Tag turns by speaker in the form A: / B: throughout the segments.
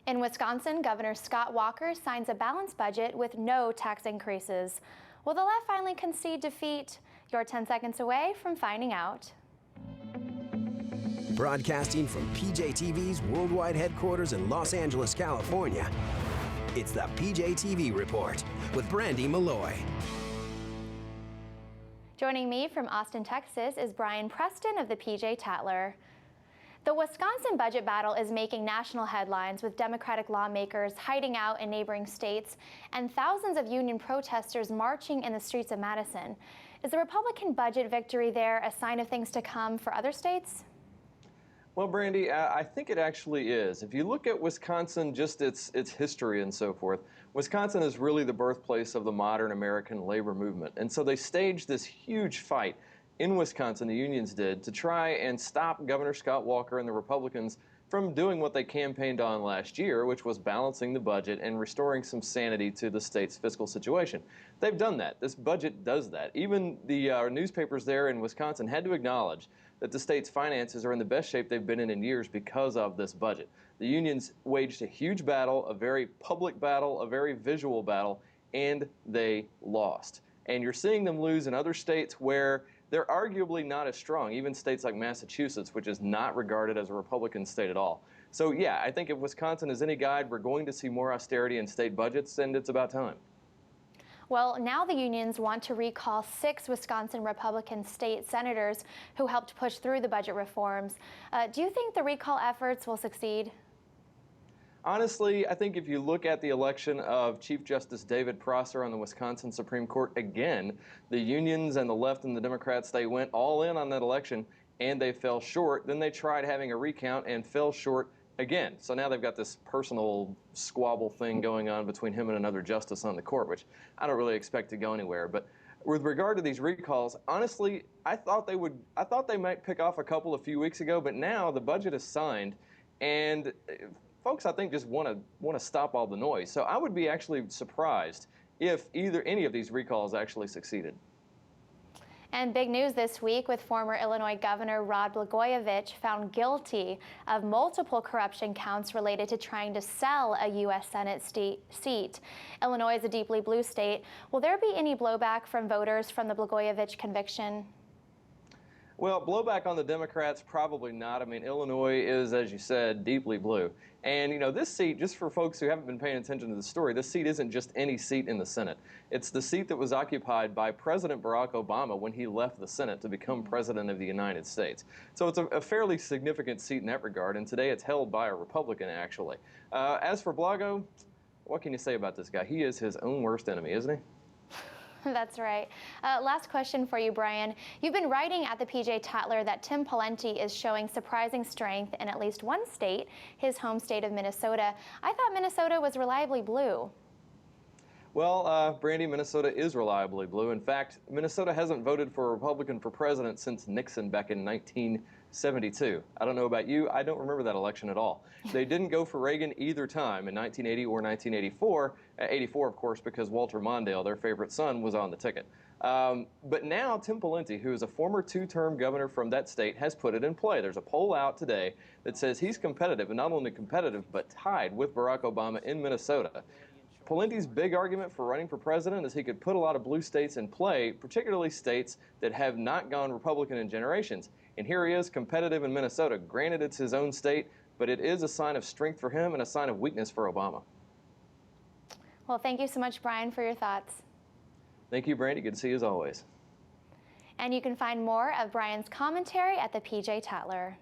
A: In Wisconsin, Governor Scott Walker signs a balanced budget with no tax increases. Will the left finally concede defeat? You're 10 seconds away from finding out.
B: Broadcasting from PJTV's worldwide headquarters in Los Angeles, California, it's the PJTV Report with Brandy Malloy.
A: Joining me from Austin, Texas is Brian Preston of the PJ Tatler. The Wisconsin budget battle is making national headlines, with Democratic lawmakers hiding out in neighboring states and thousands of union protesters marching in the streets of Madison. Is the Republican budget victory there a sign of things to come for other states?
C: Well, Brandy, I think it actually is. If you look at Wisconsin, just its history and so forth, Wisconsin is really the birthplace of the modern American labor movement. And so they staged this huge fight in Wisconsin, the unions did, to try and stop Governor Scott Walker and the Republicans from doing what they campaigned on last year, which was balancing the budget and restoring some sanity to the state's fiscal situation. They've done that. This budget does that. Even the newspapers there in Wisconsin had to acknowledge that the state's finances are in the best shape they've been in years because of this budget. The unions waged a huge battle, a very public battle, a very visual battle, and they lost. And you're seeing them lose in other states where they're arguably not as strong, even states like Massachusetts, which is not regarded as a Republican state at all. So yeah, I think if Wisconsin is any guide, we're going to see more austerity in state budgets, and it's about time.
A: Well, now the unions want to recall 6 Wisconsin Republican state senators who helped push through the budget reforms. Do you think the recall efforts will succeed?
C: Honestly, I think if you look at the election of Chief Justice David Prosser on the Wisconsin Supreme Court, again, the unions and the left and the Democrats, they went all in on that election and they fell short. Then they tried having a recount and fell short again. So now they've got this personal squabble thing going on between him and another justice on the court, which I don't really expect to go anywhere. But with regard to these recalls, honestly, I thought they might pick off a few weeks ago, but now the budget is signed, and folks, I think, just want to stop all the noise. So I would be actually surprised if any of these recalls actually succeeded.
A: And big news this week, with former Illinois Governor Rod Blagojevich found guilty of multiple corruption counts related to trying to sell a U.S. Senate seat. Illinois is a deeply blue state. Will there be any blowback from voters from the Blagojevich conviction?
C: Well, blowback on the Democrats, probably not. I mean, Illinois is, as you said, deeply blue. And, you know, this seat, just for folks who haven't been paying attention to the story, this seat isn't just any seat in the Senate. It's the seat that was occupied by President Barack Obama when he left the Senate to become president of the United States. So it's a fairly significant seat in that regard, and today it's held by a Republican, actually. As for Blago, what can you say about this guy? He is his own worst enemy, isn't he?
A: That's right. Last question for you, Brian. You've been writing at the PJ Tatler that Tim Pawlenty is showing surprising strength in at least one state, his home state of Minnesota. I thought Minnesota was reliably blue.
C: Well, Brandy, Minnesota is reliably blue. In fact, Minnesota hasn't voted for a Republican for president since Nixon back in 1972. I don't know about you. I don't remember that election at all. They didn't go for Reagan either time in 1980 or 1984. 84, of course, because Walter Mondale, their favorite son, was on the ticket. But now Tim Pawlenty, who is a former 2-term governor from that state, has put it in play. There's a poll out today that says he's competitive, and not only competitive, but tied with Barack Obama in Minnesota. Pawlenty's big argument for running for president is he could put a lot of blue states in play, particularly states that have not gone Republican in generations. And here he is, competitive in Minnesota. Granted, it's his own state, but it is a sign of strength for him and a sign of weakness for Obama.
A: Well, thank you so much, Brian, for your thoughts.
C: Thank you, Brandy. Good to see you as always.
A: And you can find more of Brian's commentary at the PJ Tatler.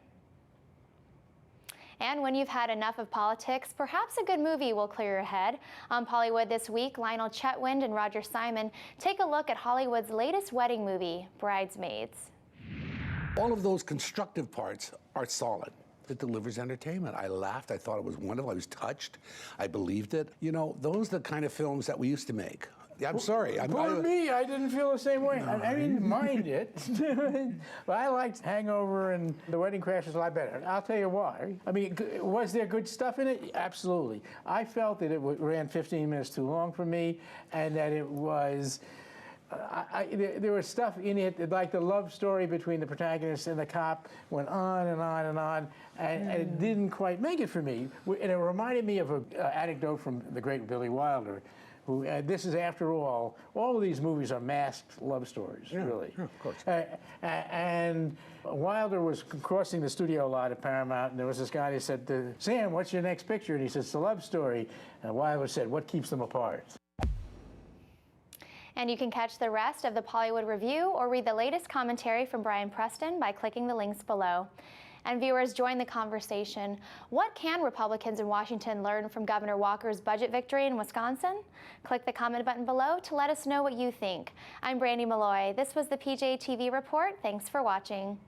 A: And when you've had enough of politics, perhaps a good movie will clear your head. On Hollywood this week, Lionel Chetwynd and Roger Simon take a look at Hollywood's latest wedding movie, Bridesmaids.
D: All of those constructive parts are solid. It delivers entertainment. I laughed. I thought it was wonderful. I was touched. I believed it. You know, those are the kind of films that we used to make. I'm sorry.
E: For me, I didn't feel the same way. No, I didn't mind it. But I liked Hangover, and The Wedding Crashers a lot better. I'll tell you why. I mean, was there good stuff in it? Absolutely. I felt that it ran 15 minutes too long for me, and that it was there was stuff in it, like the love story between the protagonist and the cop went on and on and on, and it didn't quite make it for me. And it reminded me of an anecdote from the great Billy Wilder, who, this is, after all of these movies are masked love stories, really.
D: Yeah, of course.
E: And Wilder was crossing the studio lot at Paramount, and there was this guy who said, Sam, what's your next picture? And he said, it's a love story. And Wilder said, what keeps them apart?
A: And you can catch the rest of the Pollywood Review or read the latest commentary from Brian Preston by clicking the links below. And viewers, join the conversation. What can Republicans in Washington learn from Governor Walker's budget victory in Wisconsin? Click the comment button below to let us know what you think. I'm Brandy Malloy. This was the PJTV Report. Thanks for watching.